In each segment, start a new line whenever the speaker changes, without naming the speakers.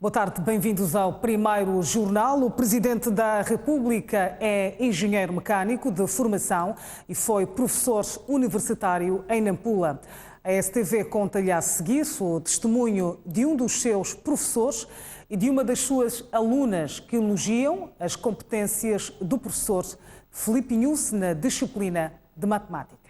Boa tarde, bem-vindos ao primeiro jornal. O Presidente da República é engenheiro mecânico de formação e foi professor universitário em Nampula. A STV conta-lhe a seguir o testemunho de um dos seus professores e de uma das suas alunas que elogiam as competências do professor Filipe Inhusse na disciplina de matemática.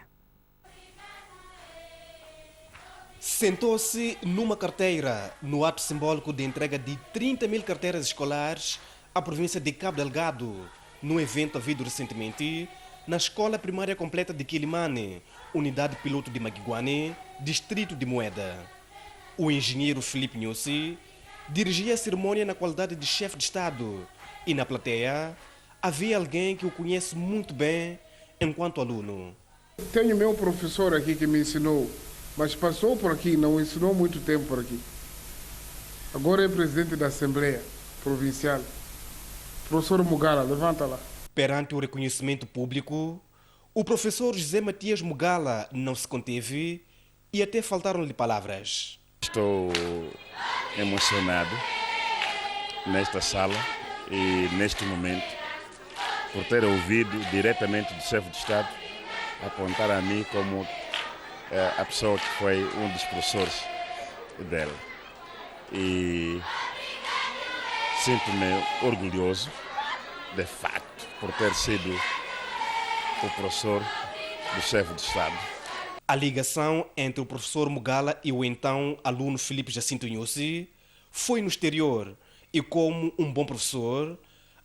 Sentou-se numa carteira no ato simbólico de entrega de 30 mil carteiras escolares à província de Cabo Delgado, no evento havido recentemente na Escola Primária Completa de Quilimane, Unidade Piloto de Maguiguane, Distrito de Moeda. O engenheiro Filipe Inhusse dirigia a cerimônia na qualidade de chefe de Estado e na plateia havia alguém que o conhece muito bem enquanto aluno.
Tenho meu professor aqui que me ensinou, mas passou por aqui, não ensinou muito tempo por aqui. Agora é presidente da Assembleia Provincial. Professor Mugala, levanta lá.
Perante o reconhecimento público, o professor José Matias Mugala não se conteve e até faltaram-lhe palavras.
Estou emocionado nesta sala e neste momento por ter ouvido diretamente do chefe de Estado apontar a mim como a pessoa que foi um dos professores dela. E sinto-me orgulhoso, de facto, por ter sido o professor do chefe de Estado.
A ligação entre o professor Mugala e o então aluno Filipe Jacinto Inhusse foi no exterior e, como um bom professor,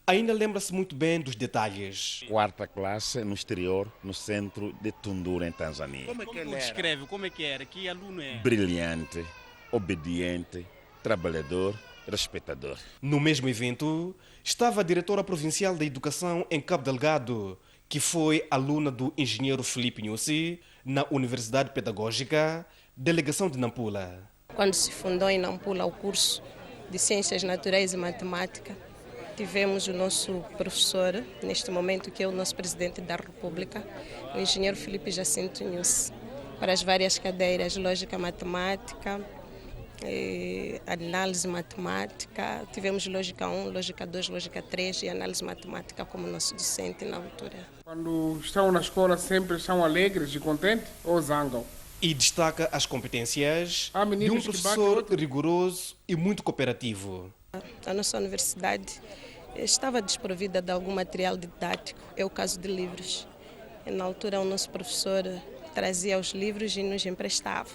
ainda lembra-se muito bem dos detalhes.
Quarta classe no exterior, no centro de Tundura, em Tanzânia.
Como descreve? Como é que era? Que aluno é?
Brilhante, obediente, trabalhador, respeitador.
No mesmo evento, estava a diretora provincial da Educação em Cabo Delgado, que foi aluna do engenheiro Filipe Inhusse na Universidade Pedagógica, delegação de Nampula.
Quando se fundou em Nampula o curso de Ciências Naturais e Matemática, tivemos o nosso professor, neste momento, que é o nosso presidente da República, o engenheiro Filipe Jacinto Inhusse, para as várias cadeiras, lógica matemática, análise matemática. Tivemos lógica 1, lógica 2, lógica 3 e análise matemática como nosso docente na altura.
Quando estão na escola sempre são alegres e contentes ou zangam?
E destaca as competências
Há
de um
meninos que batem
professor
outro.
rigoroso e muito cooperativo.
A nossa universidade estava desprovida de algum material didático, é o caso de livros. Na altura o nosso professor trazia os livros e nos emprestava.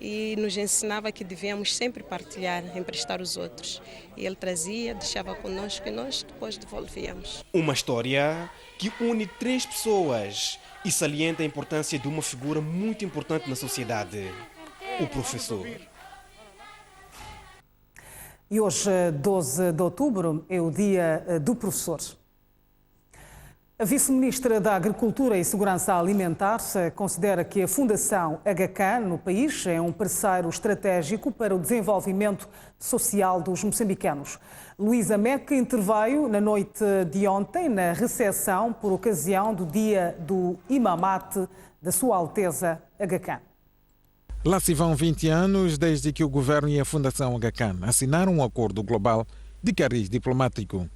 E nos ensinava que devíamos sempre partilhar, emprestar os outros. E ele trazia, deixava conosco e nós depois devolvíamos.
Uma história que une 3 pessoas e salienta a importância de uma figura muito importante na sociedade, o professor.
E hoje, 12 de outubro, é o Dia do Professor. A Vice-Ministra da Agricultura e Segurança Alimentar considera que a Fundação HK no país é um parceiro estratégico para o desenvolvimento social dos moçambicanos. Luísa Meca interveio na noite de ontem na recepção por ocasião do Dia do Imamate da Sua Alteza HK.
Lá se vão 20 anos desde que o governo e a Fundação HK assinaram um acordo global de cariz diplomático.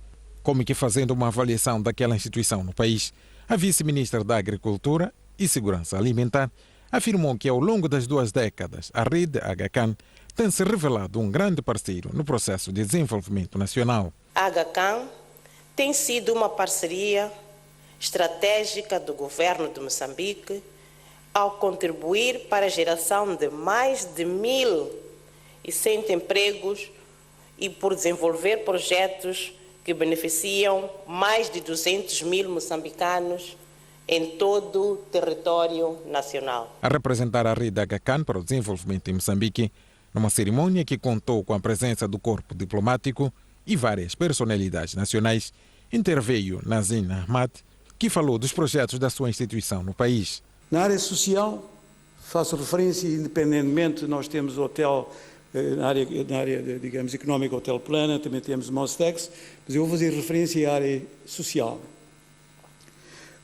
Como que fazendo uma avaliação daquela instituição no país, a vice-ministra da Agricultura e Segurança Alimentar afirmou que ao longo das 2 décadas a rede HK tem se revelado um grande parceiro no processo de desenvolvimento nacional.
A HK tem sido uma parceria estratégica do governo de Moçambique ao contribuir para a geração de mais de 1.100 empregos e por desenvolver projetos que beneficiam mais de 200 mil moçambicanos em todo o território nacional.
A representar a rede HK para o desenvolvimento em Moçambique, numa cerimônia que contou com a presença do corpo diplomático e várias personalidades nacionais, interveio Nazim Ahmad, que falou dos projetos da sua instituição no país.
Na área social, faço referência, independentemente, nós temos o hotel, na área digamos, económica, o Hotel Plana, também temos o Mostex, mas eu vou fazer referência à área social.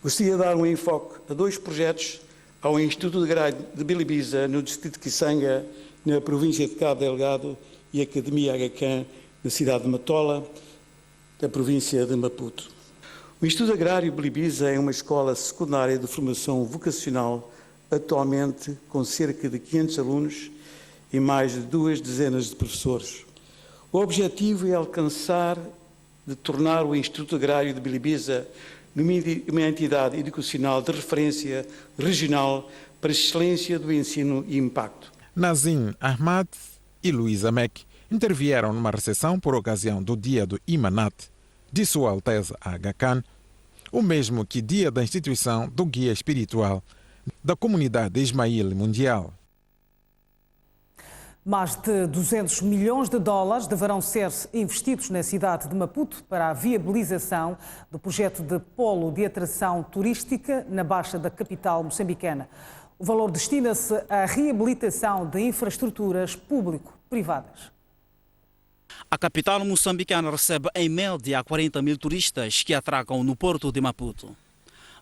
Gostaria de dar um enfoque a 2 projetos ao Instituto Agrário de Bilibiza, no distrito de Kisanga, na província de Cabo Delgado, e a Academia HK, na cidade de Matola, da província de Maputo. O Instituto Agrário Bilibiza é uma escola secundária de formação vocacional, atualmente com cerca de 500 alunos e mais de 2 dezenas de professores. O objetivo é de tornar o Instituto Agrário de Bilibiza uma entidade educacional de referência regional para a excelência do ensino e impacto.
Nazim Ahmad e Luísa Mek intervieram numa recepção por ocasião do Dia do Imanat de Sua Alteza Aga Khan, o mesmo que dia da instituição do Guia Espiritual da Comunidade Ismail Mundial.
Mais de 200 milhões de dólares deverão ser investidos na cidade de Maputo para a viabilização do projeto de polo de atração turística na baixa da capital moçambicana. O valor destina-se à reabilitação de infraestruturas público-privadas.
A capital moçambicana recebe em média 40 mil turistas que atracam no porto de Maputo.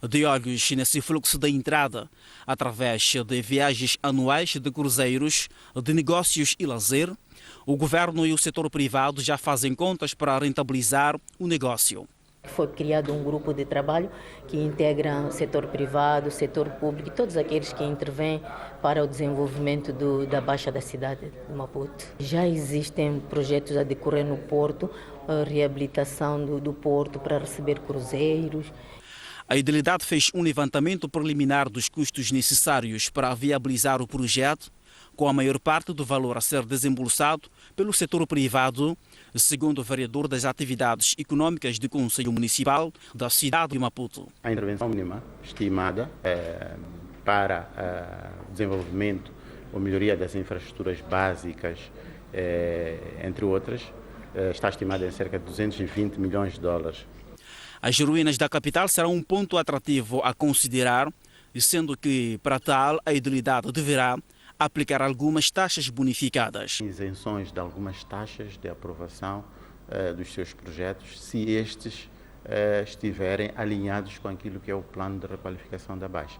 De olhos nesse fluxo de entrada, através de viagens anuais de cruzeiros, de negócios e lazer, o governo e o setor privado já fazem contas para rentabilizar o negócio.
Foi criado um grupo de trabalho que integra o setor privado, o setor público e todos aqueles que intervêm para o desenvolvimento da baixa da cidade de Maputo. Já existem projetos a decorrer no porto, a reabilitação do porto para receber cruzeiros.
A Idilidade fez um levantamento preliminar dos custos necessários para viabilizar o projeto, com a maior parte do valor a ser desembolsado pelo setor privado, segundo o vereador das atividades econômicas do Conselho Municipal da cidade de Maputo.
A intervenção mínima estimada para o desenvolvimento ou melhoria das infraestruturas básicas, entre outras, está estimada em cerca de 220 milhões de dólares.
As ruínas da capital serão um ponto atrativo a considerar, sendo que, para tal, a Idilidade deverá aplicar algumas taxas bonificadas.
Isenções de algumas taxas de aprovação dos seus projetos, se estes estiverem alinhados com aquilo que é o plano de requalificação da Baixa.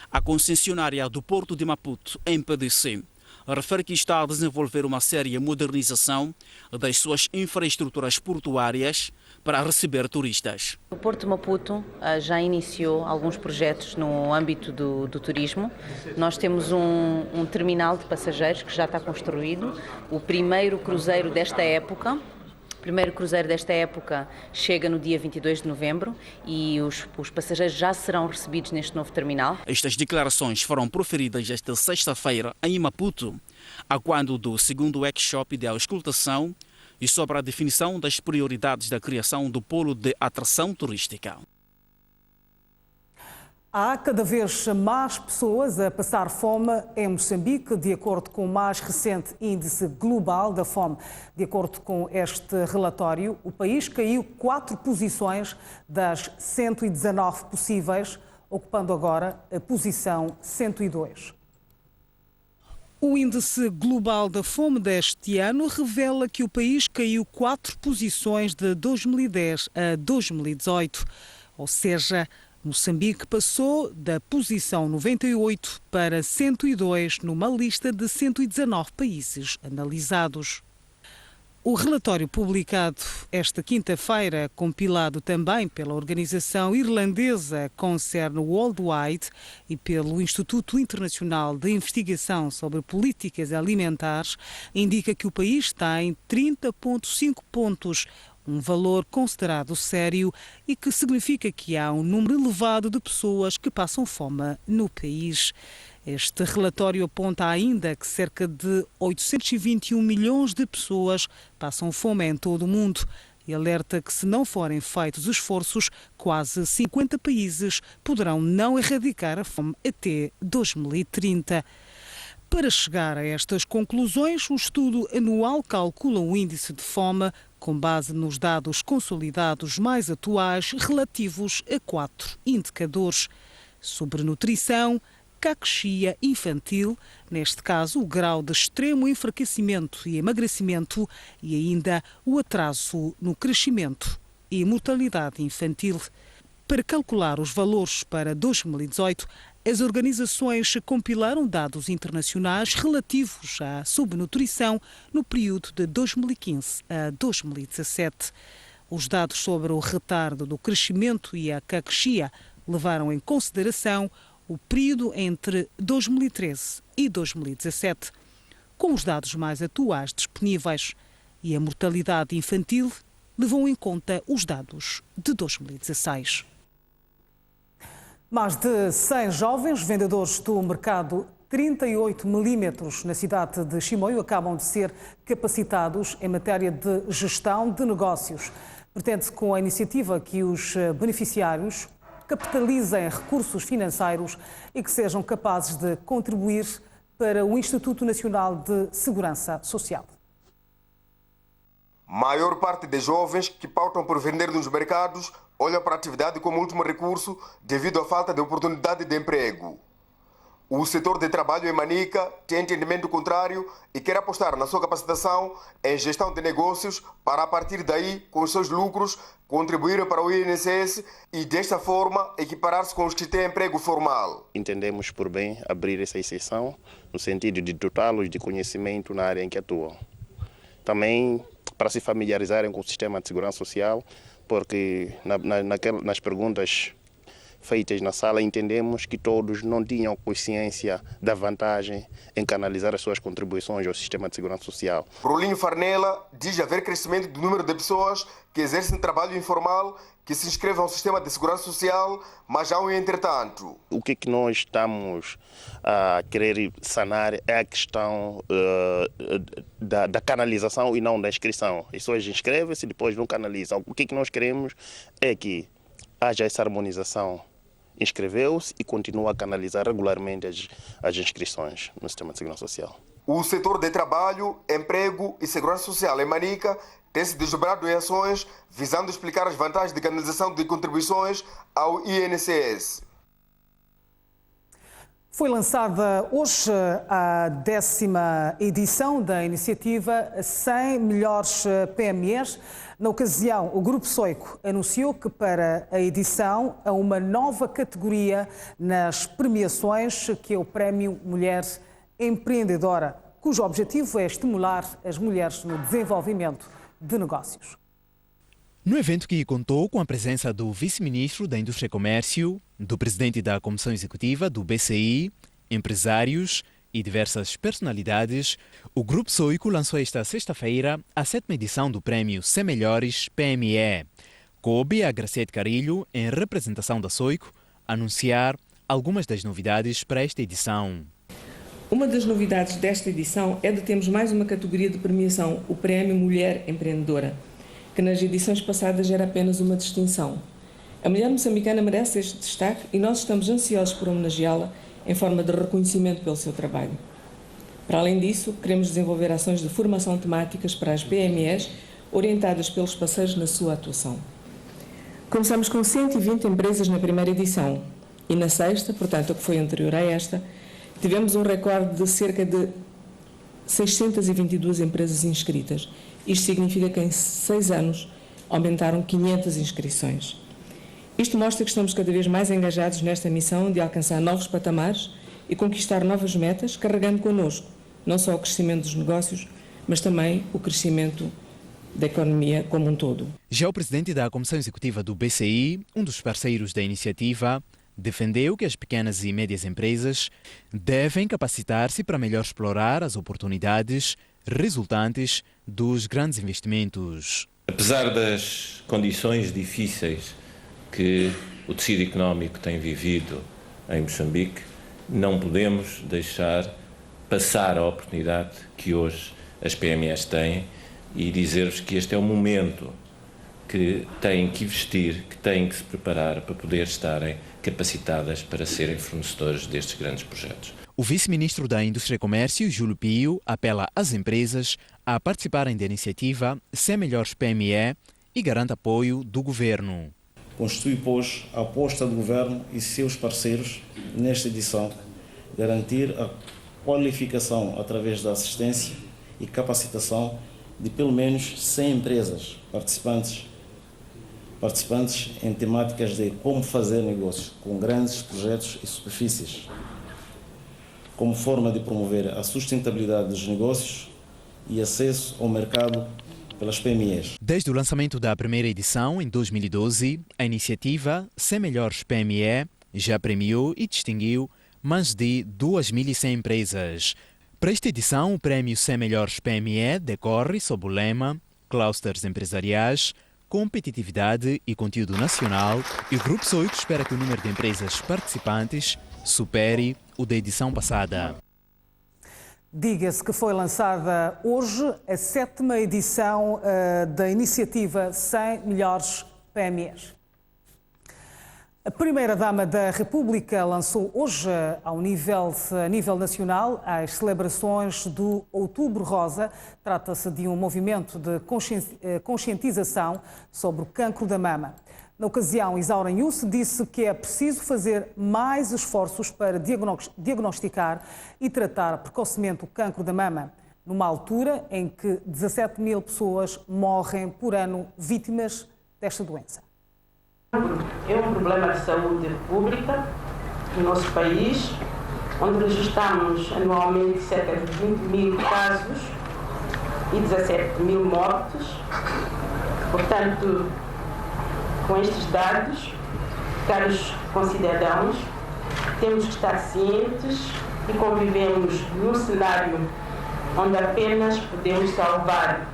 A concessionária do Porto de Maputo, MPDC, refere que está a desenvolver uma séria modernização das suas infraestruturas portuárias para receber turistas.
O Porto de Maputo já iniciou alguns projetos no âmbito do turismo. Nós temos um terminal de passageiros que já está construído. O primeiro cruzeiro desta época chega no dia 22 de novembro e os passageiros já serão recebidos neste novo terminal.
Estas declarações foram proferidas esta sexta-feira em Maputo, a quando do segundo workshop de auscultação e sobre a definição das prioridades da criação do polo de atração turística.
Há cada vez mais pessoas a passar fome em Moçambique, de acordo com o mais recente índice global da fome. De acordo com este relatório, o país caiu 4 posições das 119 possíveis, ocupando agora a posição 102. O índice global da fome deste ano revela que o país caiu 4 posições de 2010 a 2018, ou seja, Moçambique passou da posição 98 para 102 numa lista de 119 países analisados. O relatório publicado esta quinta-feira, compilado também pela organização irlandesa Concern Worldwide e pelo Instituto Internacional de Investigação sobre Políticas Alimentares, indica que o país tem 30,5 pontos, um valor considerado sério e que significa que há um número elevado de pessoas que passam fome no país. Este relatório aponta ainda que cerca de 821 milhões de pessoas passam fome em todo o mundo e alerta que, se não forem feitos esforços, quase 50 países poderão não erradicar a fome até 2030. Para chegar a estas conclusões, o estudo anual calcula o índice de fome com base nos dados consolidados mais atuais relativos a 4 indicadores: sobrenutrição, caquexia infantil, neste caso o grau de extremo enfraquecimento e emagrecimento, e ainda o atraso no crescimento e mortalidade infantil. Para calcular os valores para 2018, as organizações compilaram dados internacionais relativos à subnutrição no período de 2015 a 2017. Os dados sobre o retardo do crescimento e a caquexia levaram em consideração o período entre 2013 e 2017. Com os dados mais atuais disponíveis e a mortalidade infantil levou em conta os dados de 2016. Mais de 100 jovens vendedores do mercado 38 milímetros na cidade de Chimoio acabam de ser capacitados em matéria de gestão de negócios. Pretende-se com a iniciativa que os beneficiários capitalizem recursos financeiros e que sejam capazes de contribuir para o Instituto Nacional de Segurança Social.
Maior parte dos jovens que pautam por vender nos mercados olha para a atividade como último recurso devido à falta de oportunidade de emprego. O setor de trabalho em Manica tem entendimento contrário e quer apostar na sua capacitação em gestão de negócios para, a partir daí, com os seus lucros, contribuir para o INSS e, desta forma, equiparar-se com os que têm emprego formal.
Entendemos por bem abrir essa exceção no sentido de dotá-los de conhecimento na área em que atuam. Também para se familiarizarem com o sistema de segurança social, porque nas perguntas feitas na sala entendemos que todos não tinham consciência da vantagem em canalizar as suas contribuições ao sistema de segurança social.
Rolinho Farnella diz haver crescimento do número de pessoas que exercem trabalho informal, que se inscrevem ao sistema de segurança social, mas há um entretanto.
O que nós estamos a querer sanar é a questão da canalização e não da inscrição. As pessoas inscrevem-se e depois não canalizam. O que nós queremos é que haja essa harmonização. Inscreveu-se e continua a canalizar regularmente as inscrições no sistema de segurança social.
O setor de trabalho, emprego e segurança social em Manica tem se desdobrado em ações visando explicar as vantagens de canalização de contribuições ao INSS.
Foi lançada hoje a 10ª edição da iniciativa 100 Melhores PMEs. Na ocasião, o Grupo Soico anunciou que para a edição há uma nova categoria nas premiações, que é o Prémio Mulher Empreendedora, cujo objetivo é estimular as mulheres no desenvolvimento de negócios.
No evento que contou com a presença do vice-ministro da Indústria e Comércio, do presidente da Comissão Executiva do BCI, empresários e diversas personalidades, o Grupo Soico lançou esta sexta-feira a 7ª edição do Prémio 100 Melhores PME. Coube a Graciete Carilho, em representação da Soico, anunciar algumas das novidades para esta edição.
Uma das novidades desta edição é de termos mais uma categoria de premiação, o Prémio Mulher Empreendedora, que nas edições passadas era apenas uma distinção. A mulher moçambicana merece este destaque e nós estamos ansiosos por homenageá-la em forma de reconhecimento pelo seu trabalho. Para além disso, queremos desenvolver ações de formação temáticas para as PMEs, orientadas pelos parceiros na sua atuação. Começamos com 120 empresas na primeira edição e na sexta, portanto a que foi anterior a esta, tivemos um recorde de cerca de 622 empresas inscritas. Isto significa que em 6 anos aumentaram 500 inscrições. Isto mostra que estamos cada vez mais engajados nesta missão de alcançar novos patamares e conquistar novas metas, carregando connosco não só o crescimento dos negócios, mas também o crescimento da economia como um todo.
Já o presidente da Comissão Executiva do BCI, um dos parceiros da iniciativa, defendeu que as pequenas e médias empresas devem capacitar-se para melhor explorar as oportunidades resultantes dos grandes investimentos.
Apesar das condições difíceis que o tecido económico tem vivido em Moçambique, não podemos deixar passar a oportunidade que hoje as PMEs têm e dizer-vos que este é o momento que têm que investir, que têm que se preparar para poder estarem capacitadas para serem fornecedores destes grandes projetos.
O vice-ministro da Indústria e Comércio, Júlio Pio, apela às empresas a participarem da iniciativa 100 Melhores PME e garante apoio do governo.
Constitui, pois, a aposta do governo e seus parceiros nesta edição, garantir a qualificação através da assistência e capacitação de pelo menos 100 empresas participantes participantes em temáticas de como fazer negócios com grandes projetos e superfícies, como forma de promover a sustentabilidade dos negócios e acesso ao mercado pelas PMEs.
Desde o lançamento da primeira edição, em 2012, a iniciativa 100 Melhores PME já premiou e distinguiu mais de 2.100 empresas. Para esta edição, o prémio 100 Melhores PME decorre sob o lema Clusters Empresariais, Competitividade e Conteúdo Nacional, e o Grupo Soico espera que o número de empresas participantes supere o da edição passada.
Diga-se que foi lançada hoje a 7ª edição da iniciativa 100 Melhores PMEs. A Primeira-Dama da República lançou hoje, a nível nacional, as celebrações do Outubro Rosa. Trata-se de um movimento de conscientização sobre o cancro da mama. Na ocasião, Isaura Nhusse disse que é preciso fazer mais esforços para diagnosticar e tratar precocemente o cancro da mama, numa altura em que 17.000 pessoas morrem por ano vítimas desta doença.
É um problema de saúde pública no nosso país, onde registramos anualmente cerca de 20.000 casos e 17.000 mortes. Portanto, com estes dados, caros concidadãos, temos que estar cientes e convivemos num cenário onde apenas podemos salvar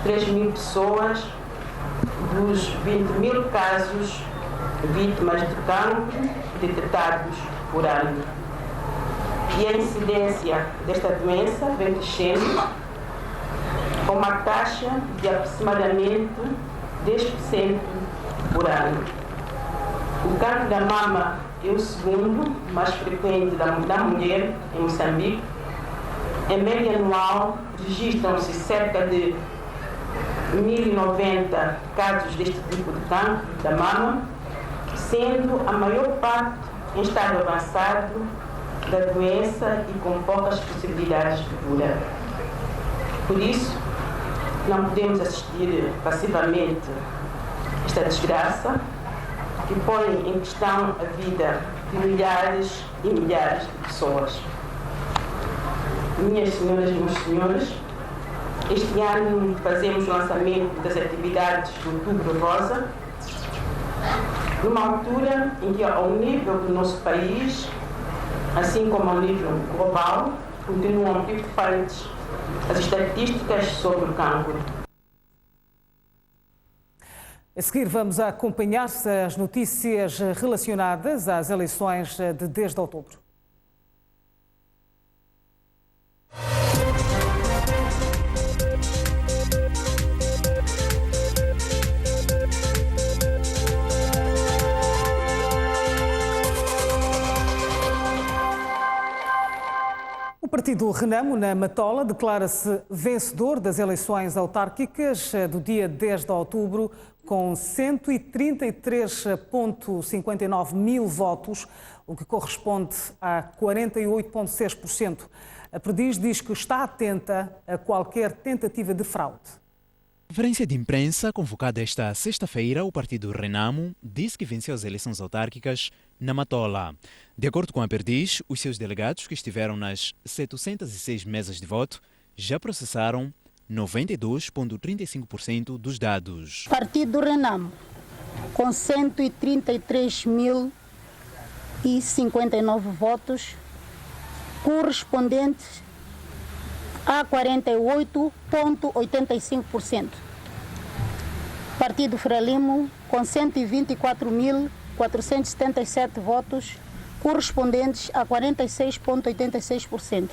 3.000 pessoas dos 20.000 casos vítimas de cancro detectados por ano. E a incidência desta doença vem crescendo com uma taxa de aproximadamente 10% por ano. O cancro da mama é o segundo mais frequente da mulher em Moçambique. Em média anual, registram-se cerca de 1.090 casos deste tipo de cancro da mama, sendo a maior parte em estado avançado da doença e com poucas possibilidades de cura. Por isso, não podemos assistir passivamente a esta desgraça que põe em questão a vida de milhares e milhares de pessoas. Minhas senhoras e meus senhores, este ano fazemos o lançamento das atividades do Outubro Rosa, numa altura em que, ao nível do nosso país, assim como ao nível global, continuam preocupantes as estatísticas sobre o cancro.
A seguir vamos acompanhar as notícias relacionadas às eleições de 10 de outubro. O partido Renamo, na Matola, declara-se vencedor das eleições autárquicas do dia 10 de outubro, com 133,59 mil votos, o que corresponde a 48,6%. A Perdiz diz que está atenta a qualquer tentativa de fraude.
Na conferência de imprensa convocada esta sexta-feira, o partido Renamo disse que venceu as eleições autárquicas na Matola. De acordo com a Perdiz, os seus delegados que estiveram nas 706 mesas de voto já processaram 92,35% dos dados.
Partido Renamo, com 133.059 votos, correspondentes a 48,85%. Partido Frelimo, com 124.477 votos, correspondentes a 46,86%.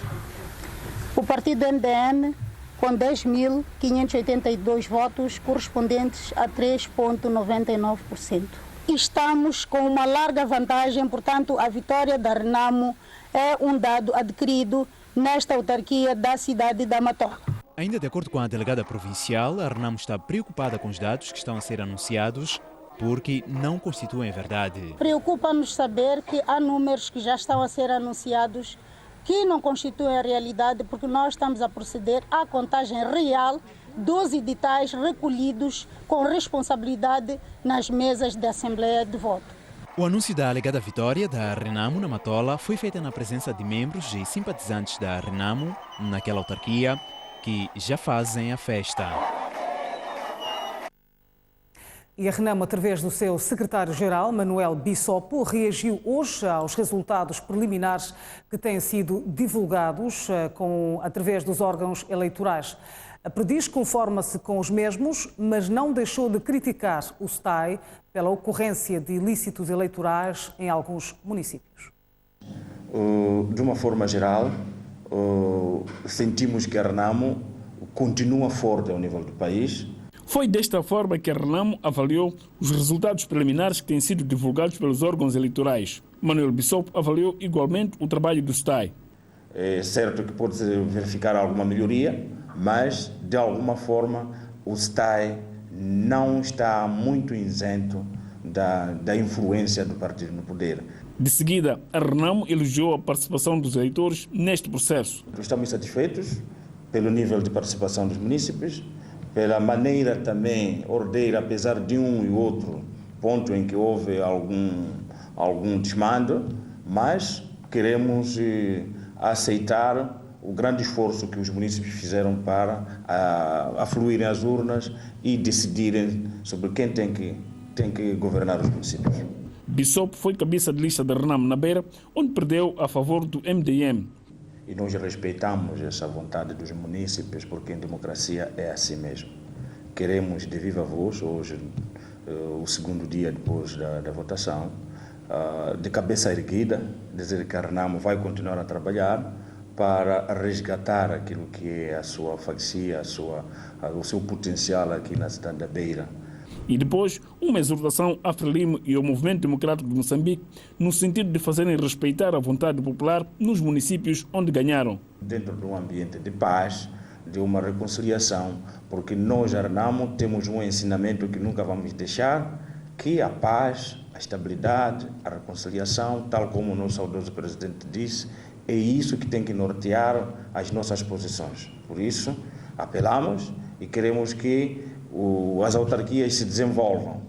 O Partido MDN, com 10.582 votos, correspondentes a 3,99%. Estamos com uma larga vantagem, portanto, a vitória da Renamo é um dado adquirido nesta autarquia da cidade da Matola.
Ainda de acordo com a delegada provincial, a Renamo está preocupada com os dados que estão a ser anunciados porque não constituem verdade.
Preocupa-nos saber que há números que já estão a ser anunciados que não constituem a realidade, porque nós estamos a proceder à contagem real dos editais recolhidos com responsabilidade nas mesas da Assembleia de Voto.
O anúncio da alegada vitória da Renamo na Matola foi feito na presença de membros e simpatizantes da Renamo naquela autarquia que já fazem a festa.
E a Renamo, através do seu secretário-geral, Manuel Bissopo, reagiu hoje aos resultados preliminares que têm sido divulgados através dos órgãos eleitorais. A Perdiz conforma-se com os mesmos, mas não deixou de criticar o STAI pela ocorrência de ilícitos eleitorais em alguns municípios.
De uma forma geral, sentimos que a Renamo continua forte ao nível do país.
Foi desta forma que a Renamo avaliou os resultados preliminares que têm sido divulgados pelos órgãos eleitorais. Manuel Bissopo avaliou igualmente o trabalho do STAI.
É certo que pode verificar alguma melhoria, mas de alguma forma o STAI não está muito isento da influência do partido no poder.
De seguida, a Renamo elogiou a participação dos eleitores neste processo.
Estamos satisfeitos pelo nível de participação dos munícipes, pela maneira também ordeira, apesar de um e outro ponto em que houve algum desmando, mas queremos aceitar o grande esforço que os munícipes fizeram para afluírem às urnas e decidirem sobre quem tem que governar os municípios.
Bissopo foi cabeça de lista da Renamo na Beira, onde perdeu a favor do MDM.
E nós respeitamos essa vontade dos munícipes, porque em democracia é assim mesmo. Queremos de viva voz, hoje, o segundo dia depois da votação, de cabeça erguida, dizer que a Renamo vai continuar a trabalhar para resgatar aquilo que é a sua fatia, o seu potencial aqui na cidade da Beira.
E depois, uma exortação à Frelimo e ao Movimento Democrático de Moçambique no sentido de fazerem respeitar a vontade popular nos municípios onde ganharam.
Dentro de um ambiente de paz, de uma reconciliação, porque nós, a Renamo, temos um ensinamento que nunca vamos deixar, que a paz, a estabilidade, a reconciliação, tal como o nosso saudoso presidente disse, é isso que tem que nortear as nossas posições. Por isso, apelamos e queremos que as autarquias se desenvolvam.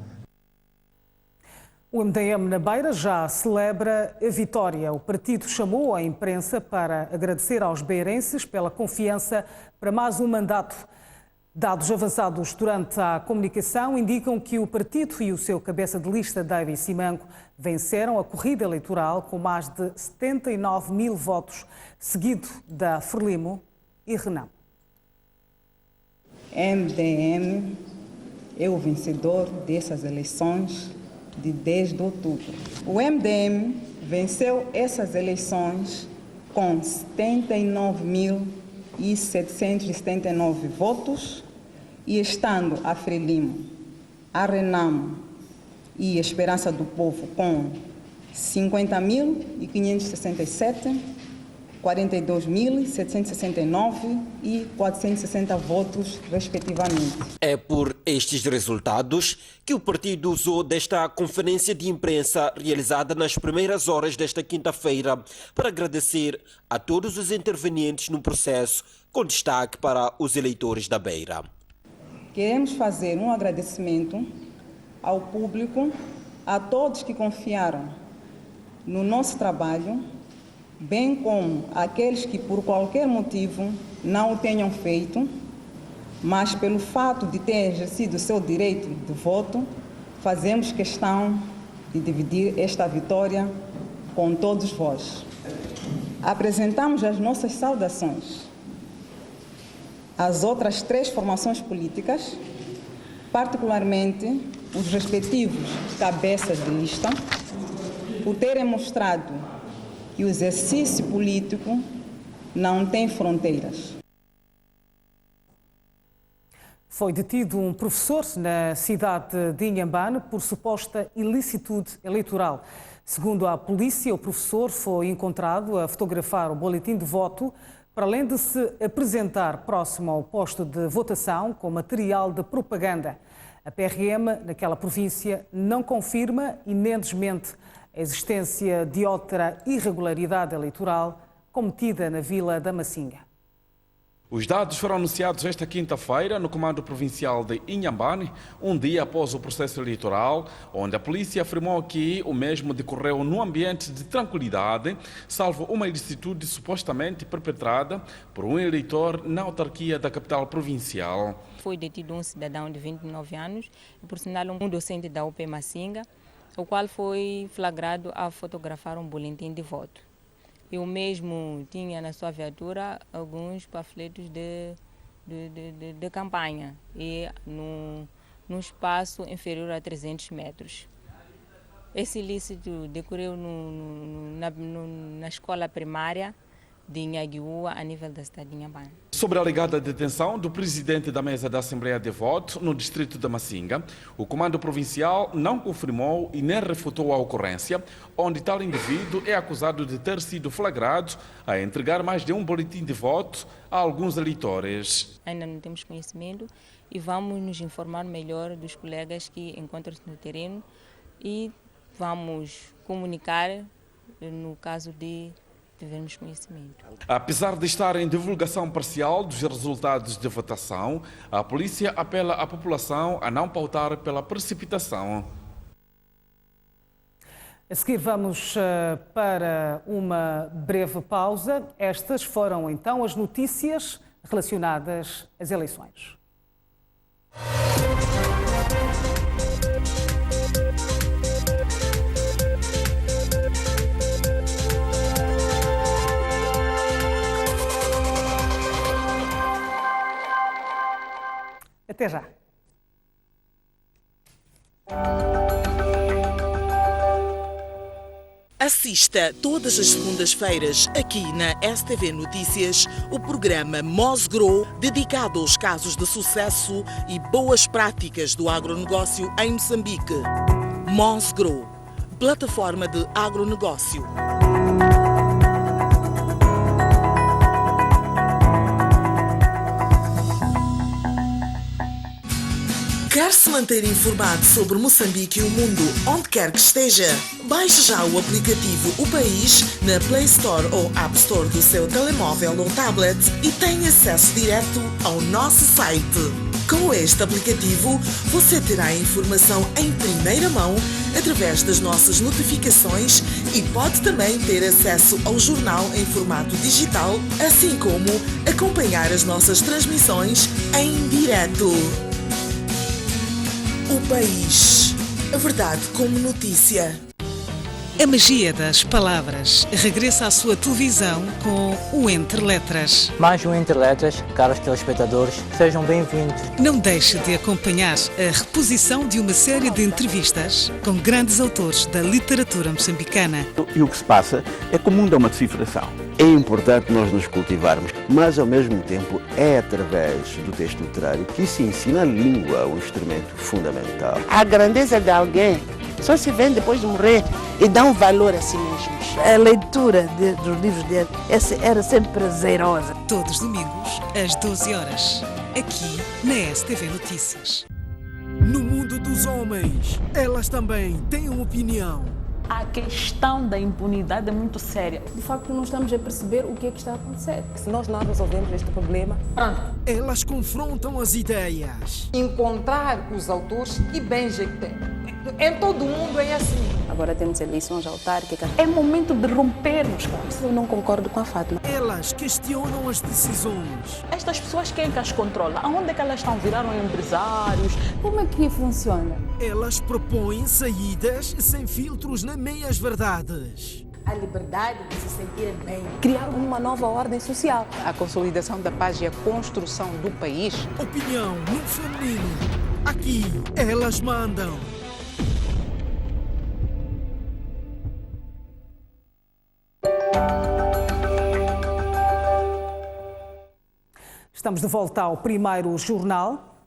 O MDM na Beira já celebra a vitória. O partido chamou a imprensa para agradecer aos beirenses pela confiança para mais um mandato. Dados avançados durante a comunicação indicam que o partido e o seu cabeça de lista, David Simango, venceram a corrida eleitoral com mais de 79 mil votos, seguido da Frelimo e Renamo.
MDM é o vencedor dessas eleições de 10 de outubro. O MDM venceu essas eleições com 79.779 votos e estando a Frelimo, a Renamo e a Esperança do Povo com 50.567, 42.769 e 460 votos, respectivamente.
É por estes resultados que o partido usou desta conferência de imprensa realizada nas primeiras horas desta quinta-feira para agradecer a todos os intervenientes no processo, com destaque para os eleitores da Beira.
Queremos fazer um agradecimento ao público, a todos que confiaram no nosso trabalho, bem como aqueles que por qualquer motivo não o tenham feito, mas pelo fato de ter exercido o seu direito de voto, fazemos questão de dividir esta vitória com todos vós. Apresentamos as nossas saudações às outras 3 formações políticas, particularmente os respectivos cabeças de lista, por terem mostrado que o exercício político não tem fronteiras.
Foi detido um professor na cidade de Inhambane por suposta ilicitude eleitoral. Segundo a polícia, o professor foi encontrado a fotografar o boletim de voto, para além de se apresentar próximo ao posto de votação com material de propaganda. A PRM, naquela província, não confirma e nem desmente a existência de outra irregularidade eleitoral cometida na Vila da Macinga.
Os dados foram anunciados esta quinta-feira no Comando Provincial de Inhambane, um dia após o processo eleitoral, onde a polícia afirmou que o mesmo decorreu num ambiente de tranquilidade, salvo uma ilicitude supostamente perpetrada por um eleitor na autarquia da capital provincial.
Foi detido um cidadão de 29 anos, por sinal um docente da UP Massinga, o qual foi flagrado a fotografar um boletim de voto. E o mesmo tinha na sua viatura alguns panfletos de campanha e num espaço inferior a 300 metros. Esse ilícito decorreu na escola primária de Inhaguiúa, a nível da cidade de Inhambane.
Sobre a alegada detenção do presidente da mesa da Assembleia de Voto no distrito da Massinga, o Comando Provincial não confirmou e nem refutou a ocorrência, onde tal indivíduo é acusado de ter sido flagrado a entregar mais de um boletim de voto a alguns eleitores.
Ainda não temos conhecimento e vamos nos informar melhor dos colegas que encontram-se no terreno e vamos comunicar no caso de tivermos conhecimento.
Apesar de estar em divulgação parcial dos resultados de votação, a polícia apela à população a não pautar pela precipitação.
A seguir vamos para uma breve pausa. Estas foram então as notícias relacionadas às eleições. Até já.
Assista todas as segundas-feiras aqui na STV Notícias o programa Mosgrow, dedicado aos casos de sucesso e boas práticas do agronegócio em Moçambique. Mosgrow, plataforma de agronegócio. Quer se manter informado sobre Moçambique e o mundo onde quer que esteja? Baixe já o aplicativo O País na Play Store ou App Store do seu telemóvel ou tablet e tenha acesso direto ao nosso site. Com este aplicativo, você terá a informação em primeira mão através das nossas notificações e pode também ter acesso ao jornal em formato digital, assim como acompanhar as nossas transmissões em direto. O País. A verdade como notícia.
A magia das palavras regressa à sua televisão com o Entre Letras.
Mais um Entre Letras, caros telespectadores, sejam bem-vindos.
Não deixe de acompanhar a reposição de uma série de entrevistas com grandes autores da literatura moçambicana.
E o que se passa é que o mundo é uma decifração. É importante nós nos cultivarmos, mas ao mesmo tempo é através do texto literário que se ensina a língua, um instrumento fundamental.
A grandeza de alguém só se vê depois de morrer e dá um valor a si mesmos.
A leitura dos livros dele era sempre prazerosa.
Todos os domingos, às 12 horas, aqui na STV Notícias.
No mundo dos homens, elas também têm uma opinião.
A questão da impunidade é muito séria.
De facto, não estamos a perceber o que é que está a acontecer. Se nós não resolvemos este problema...
Elas confrontam as ideias.
Encontrar os autores e bem jeito. Em todo o mundo é assim. Agora temos eleições autárquicas.
É momento de rompermos com isso.
Eu não concordo com a Fátima.
Elas questionam as decisões.
Estas pessoas, quem é que as controla? Aonde é que elas estão? Viraram empresários?
Como é que funciona?
Elas propõem saídas sem filtros nem meias verdades.
A liberdade de se sentir bem. Criar uma nova ordem social.
A consolidação da paz e a construção do país.
Opinião no feminino. Aqui, elas mandam. Estamos de volta ao primeiro jornal.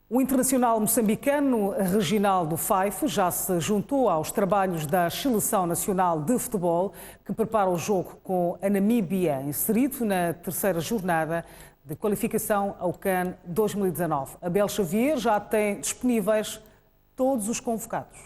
O internacional moçambicano Reginaldo Faifo já se juntou aos trabalhos da Seleção Nacional de Futebol, que prepara o jogo com a Namíbia, inserido na terceira jornada de qualificação ao CAN 2019. Abel Xavier já tem disponíveis todos os convocados.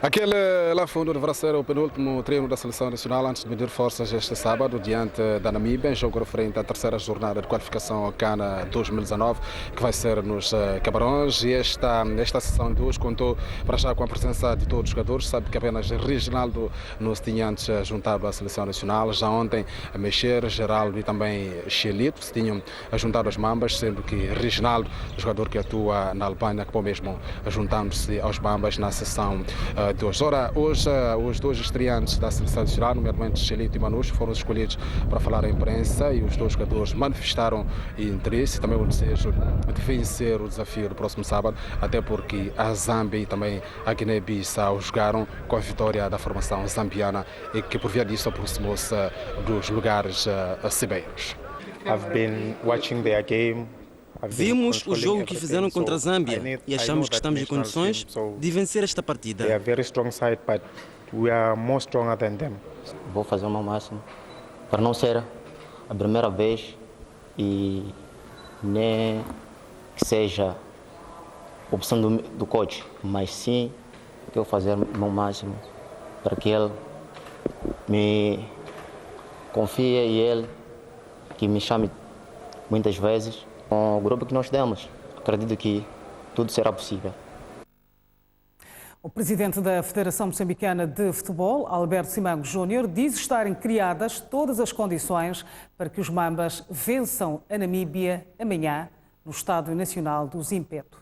Aquele lá fundo deverá ser o penúltimo treino da Seleção Nacional antes de medir forças este sábado diante da Namíbia, em jogo referente à terceira jornada de qualificação ao CAN 2019, que vai ser nos Camarões. E esta sessão de hoje contou para já com a presença de todos os jogadores. Sabe que apenas Reginaldo não se tinha antes juntado à Seleção Nacional. Já ontem, Mexer, Geraldo e também Xelito se tinham juntado às Mambas, sendo que Reginaldo, jogador que atua na Albânia, acabou mesmo juntando-se aos Mambas na sessão de hoje. Ora, hoje os dois estreantes da Seleção Nacional, nomeadamente Xelito e Manus, foram escolhidos para falar à imprensa e os dois jogadores manifestaram interesse e também o desejo de vencer o desafio do próximo sábado, até porque a Zâmbia e também a Guiné-Bissau jogaram com a vitória da formação zambiana e que por via disso aproximou-se dos lugares cibeiros.
Vimos o jogo que fizeram contra a Zâmbia e achamos que estamos em condições de vencer esta partida.
Vou fazer o meu máximo para não ser a primeira vez e nem que seja opção do coach, mas sim que eu fazer o meu máximo para que ele me confie e ele que me chame muitas vezes. Com o grupo que nós temos, acredito que tudo será possível.
O presidente da Federação Moçambicana de Futebol, Alberto Simango Júnior, diz estarem criadas todas as condições para que os Mambas vençam a Namíbia amanhã no Estádio Nacional do Zimpeto.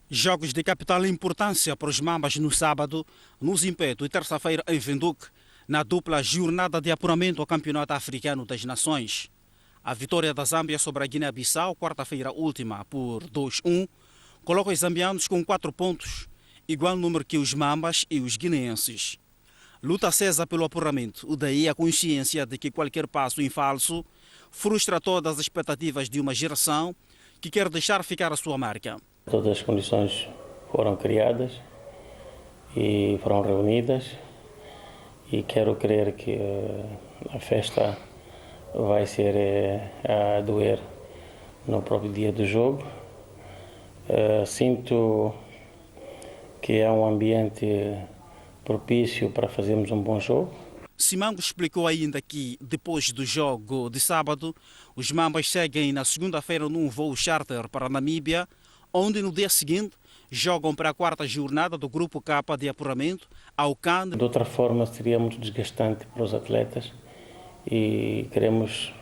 Jogos de capital importância para os Mambas no sábado, no Zimpeto e terça-feira em Windhoek, na dupla jornada de apuramento ao Campeonato Africano das Nações. A vitória da Zâmbia sobre a Guiné-Bissau, quarta-feira última, por 2-1, coloca os zambianos com 4 pontos, igual número que os Mambas e os guineenses. Luta acesa pelo apuramento, daí a consciência de que qualquer passo em falso frustra todas as expectativas de uma geração que quer deixar ficar a sua marca.
Todas as condições foram criadas e foram reunidas e quero crer que a festa vai ser a doer no próprio dia do jogo. Sinto que é um ambiente propício para fazermos um bom jogo.
Simango explicou ainda que, depois do jogo de sábado, os Mambas seguem na segunda-feira num voo charter para a Namíbia, onde no dia seguinte jogam para a quarta jornada do Grupo K de apuramento ao CAN.
De outra forma, seria muito desgastante para os atletas. E queremos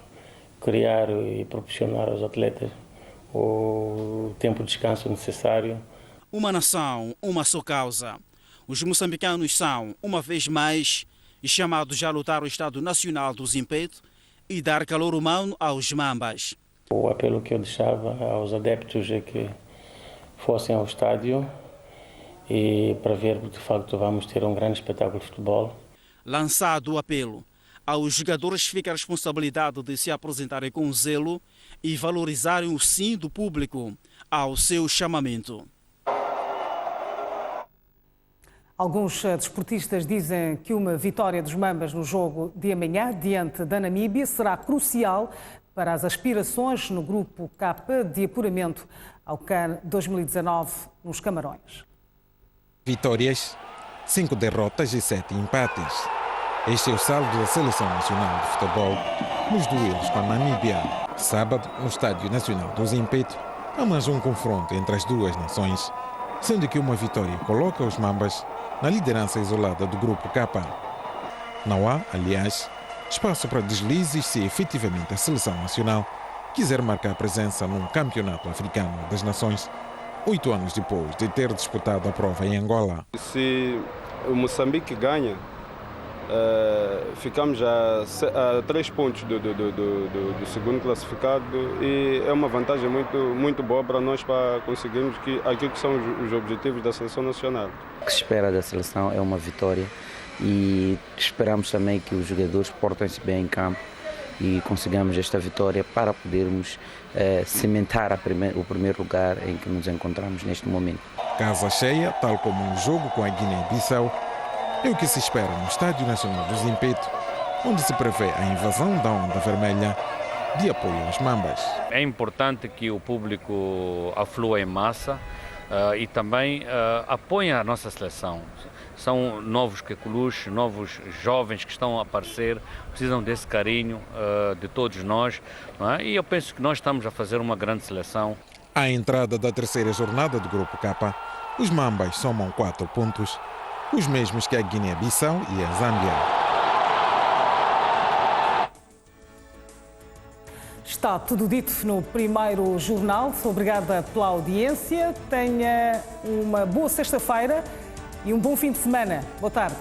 criar e proporcionar aos atletas o tempo de descanso necessário.
Uma nação, uma só causa. Os moçambicanos são, uma vez mais, chamados a lutar o Estado Nacional do Zimpeto e dar calor humano aos Mambas.
O apelo que eu deixava aos adeptos é que fossem ao estádio e para ver, de facto, vamos ter um grande espetáculo de futebol.
Lançado o apelo, aos jogadores fica a responsabilidade de se apresentarem com zelo e valorizarem o sim do público ao seu chamamento.
Alguns desportistas dizem que uma vitória dos Mambas no jogo de amanhã, diante da Namíbia, será crucial para as aspirações no Grupo K de apuramento ao CAN 2019 nos Camarões.
Vitórias, 5 derrotas e 7 empates. Este é o saldo da Seleção Nacional de Futebol nos duelos com a Namíbia. Sábado, no Estádio Nacional do Zimpeto, há mais um confronto entre as duas nações, sendo que uma vitória coloca os Mambas na liderança isolada do Grupo K. Não há, aliás, espaço para deslizes se efetivamente a Seleção Nacional quiser marcar presença num Campeonato Africano das Nações, 8 anos depois de ter disputado a prova em Angola.
Se o Moçambique ganha, ficamos a 3 pontos do segundo classificado e é uma vantagem muito boa para nós para conseguirmos aquilo que são os objetivos da Seleção Nacional.
O que se espera da seleção é uma vitória e esperamos também que os jogadores portem-se bem em campo e consigamos esta vitória para podermos cimentar o primeiro lugar em que nos encontramos neste momento.
Casa cheia, tal como um jogo com a Guiné-Bissau, é o que se espera no Estádio Nacional do Zimpeto, onde se prevê a invasão da onda vermelha de apoio aos Mambas.
É importante que o público aflua em massa, e também apoiem a nossa seleção. São novos queculus, novos jovens que estão a aparecer, precisam desse carinho de todos nós, não é? E eu penso que nós estamos a fazer uma grande seleção.
À entrada da terceira jornada do Grupo K, os Mambas somam 4 pontos, os mesmos que a Guiné-Bissau e a Zâmbia.
Está tudo dito no primeiro jornal. Obrigada pela audiência. Tenha uma boa sexta-feira e um bom fim de semana. Boa tarde.